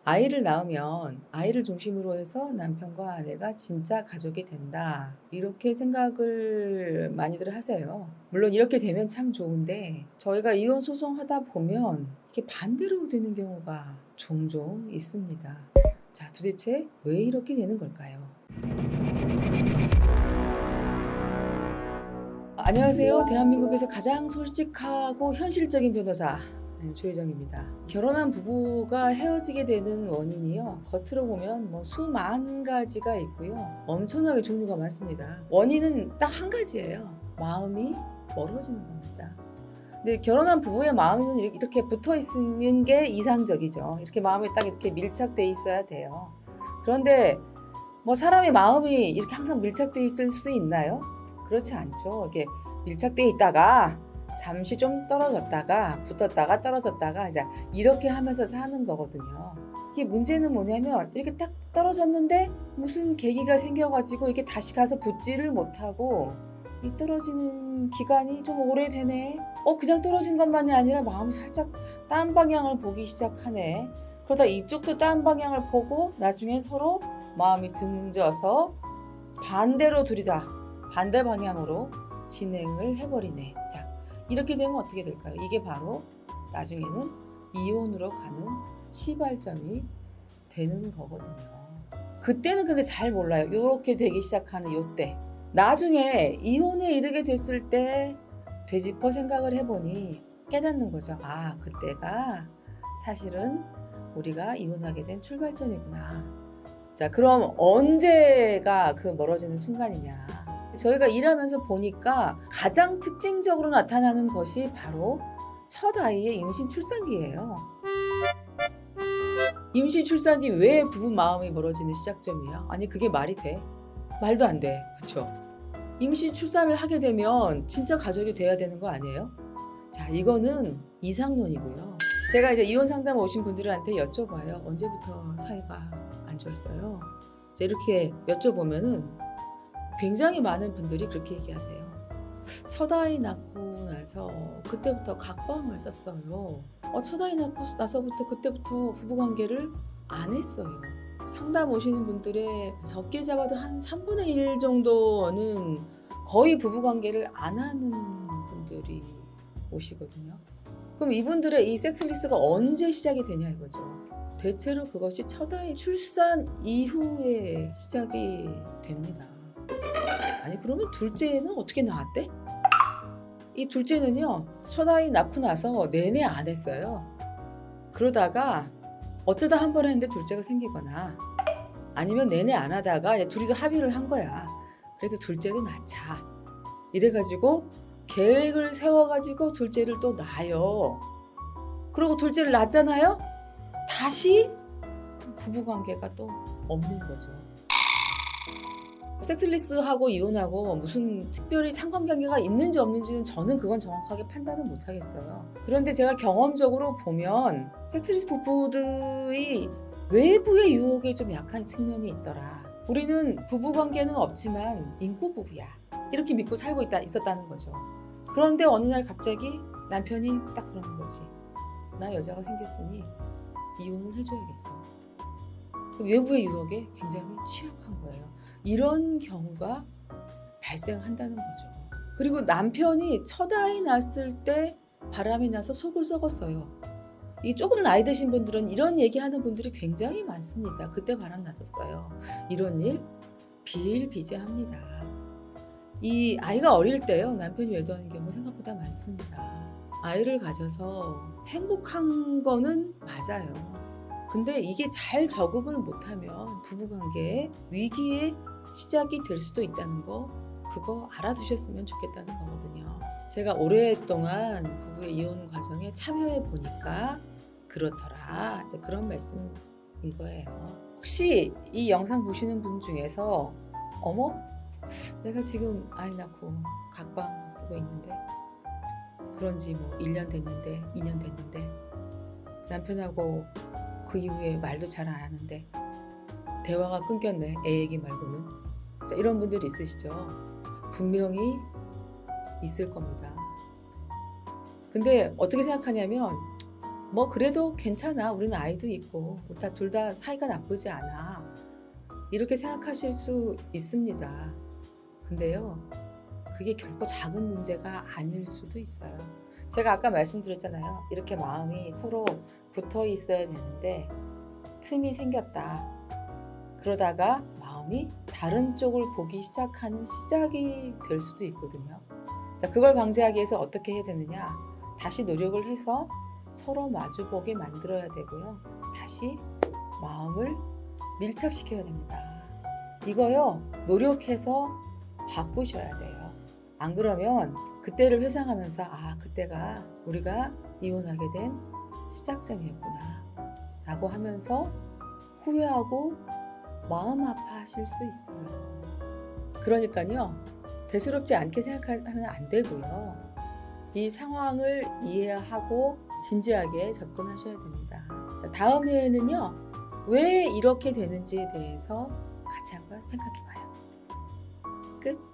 아이를 낳으면 아이를 중심으로 해서 남편과 아내가 진짜 가족이 된다. 이렇게 생각을 많이들 하세요. 물론 이렇게 되면 참 좋은데 저희가 이혼 소송하다 보면 이렇게 반대로 되는 경우가 종종 있습니다. 자, 도대체 왜 이렇게 되는 걸까요? 안녕하세요. 대한민국에서 가장 솔직하고 현실적인 변호사 조혜정입니다. 결혼한 부부가 헤어지게 되는 원인이요. 겉으로 보면 수만 가지가 있고요. 엄청나게 종류가 많습니다. 원인은 딱 한 가지예요. 마음이 멀어지는 겁니다. 근데 결혼한 부부의 마음은 이렇게 붙어 있는 게 이상적이죠. 이렇게 마음이 딱 이렇게 밀착돼 있어야 돼요. 그런데 사람의 마음이 이렇게 항상 밀착돼 있을 수 있나요? 그렇지 않죠. 이게 밀착돼 있다가 잠시 좀 떨어졌다가 붙었다가 떨어졌다가 이제 이렇게 하면서 사는 거거든요. 이게 문제는 뭐냐면 이렇게 딱 떨어졌는데 무슨 계기가 생겨가지고 이게 다시 가서 붙지를 못하고 이 떨어지는 기간이 좀 오래되네. 그냥 떨어진 것만이 아니라 마음이 살짝 딴 방향을 보기 시작하네. 그러다 이쪽도 딴 방향을 보고 나중에 서로 마음이 등져서 반대로 둘이 다 반대 방향으로 진행을 해버리네. 자, 이렇게 되면 어떻게 될까요? 이게 바로 나중에는 이혼으로 가는 시발점이 되는 거거든요. 그때는 근데 잘 몰라요. 이렇게 되기 시작하는 요때. 나중에 이혼에 이르게 됐을 때 되짚어 생각을 해보니 깨닫는 거죠. 아, 그때가 사실은 우리가 이혼하게 된 출발점이구나. 자, 그럼 언제가 그 멀어지는 순간이냐? 저희가 일하면서 보니까 가장 특징적으로 나타나는 것이 바로 첫 아이의 임신 출산기예요. 임신 출산이 왜 부부 마음이 멀어지는 시작점이야? 아니, 그게 말이 돼? 말도 안 돼. 그쵸? 임신 출산을 하게 되면 진짜 가족이 돼야 되는 거 아니에요? 자, 이거는 이상론이고요. 제가 이제 이혼 상담 오신 분들한테 여쭤봐요. 언제부터 사이가 안 좋았어요? 이렇게 여쭤보면은 굉장히 많은 분들이 그렇게 얘기하세요. 첫 아이 낳고 나서 그때부터 각방을 썼어요. 첫 아이 낳고 나서부터 그때부터 부부관계를 안 했어요. 상담 오시는 분들의 적게 잡아도 한 3분의 1 정도는 거의 부부관계를 안 하는 분들이 오시거든요. 그럼 이분들의 이 섹스리스가 언제 시작이 되냐 이거죠. 대체로 그것이 첫 아이 출산 이후에 시작이 됩니다. 아니, 그러면 둘째는 어떻게 나왔대? 이 둘째는요, 첫 아이 낳고 나서 내내 안 했어요. 그러다가 어쩌다 한 번 했는데 둘째가 생기거나 아니면 내내 안 하다가 이제 둘이서 합의를 한 거야. 그래도 둘째도 낳자. 이래가지고 계획을 세워가지고 둘째를 또 낳아요. 그리고 둘째를 낳잖아요? 다시 부부관계가 또 없는 거죠. 섹스리스하고 이혼하고 무슨 특별히 상관관계가 있는지 없는지는 저는 그건 정확하게 판단은 못하겠어요. 그런데 제가 경험적으로 보면 섹스리스 부부들이 외부의 유혹에 좀 약한 측면이 있더라. 우리는 부부관계는 없지만 인꼬부부야. 이렇게 믿고 살고 있었다는 거죠. 그런데 어느 날 갑자기 남편이 딱 그러는 거지. 나 여자가 생겼으니 이혼을 해줘야겠어. 외부의 유혹에 굉장히 취약한 거예요. 이런 경우가 발생한다는 거죠. 그리고 남편이 첫 아이 낳았을 때 바람이 나서 속을 썩었어요. 이 조금 나이 드신 분들은 이런 얘기하는 분들이 굉장히 많습니다. 그때 바람 났었어요. 이런 일 비일비재합니다. 이 아이가 어릴 때요, 남편이 외도하는 경우 생각보다 많습니다. 아이를 가져서 행복한 거는 맞아요. 근데 이게 잘 적응을 못하면 부부관계에 위기의 시작이 될 수도 있다는 거, 그거 알아두셨으면 좋겠다는 거거든요. 제가 오랫동안 부부의 이혼 과정에 참여해 보니까 그렇더라. 이제 그런 말씀인 거예요. 혹시 이 영상 보시는 분 중에서 어머? 내가 지금 아이 낳고 각방 쓰고 있는데 그런 지 1년 됐는데 2년 됐는데 남편하고 그 이후에 말도 잘 안 하는데 대화가 끊겼네. 애 얘기 말고는. 자, 이런 분들이 있으시죠? 분명히 있을 겁니다. 근데 어떻게 생각하냐면 뭐 그래도 괜찮아. 우리는 아이도 있고 둘 다 사이가 나쁘지 않아. 이렇게 생각하실 수 있습니다. 근데요, 그게 결코 작은 문제가 아닐 수도 있어요. 제가 아까 말씀드렸잖아요. 이렇게 마음이 서로 붙어 있어야 되는데 틈이 생겼다. 그러다가 마음이 다른 쪽을 보기 시작하는 시작이 될 수도 있거든요. 자, 그걸 방지하기 위해서 어떻게 해야 되느냐? 다시 노력을 해서 서로 마주보게 만들어야 되고요. 다시 마음을 밀착시켜야 됩니다. 이거요, 노력해서 바꾸셔야 돼요. 안 그러면 그때를 회상하면서 그때가 우리가 이혼하게 된 시작점이었구나 라고 하면서 후회하고 마음 아파하실 수 있어요. 그러니까요, 대수롭지 않게 생각하면 안 되고요. 이 상황을 이해하고 진지하게 접근하셔야 됩니다. 자, 다음 회에는요, 왜 이렇게 되는지에 대해서 같이 한번 생각해 봐요. 끝.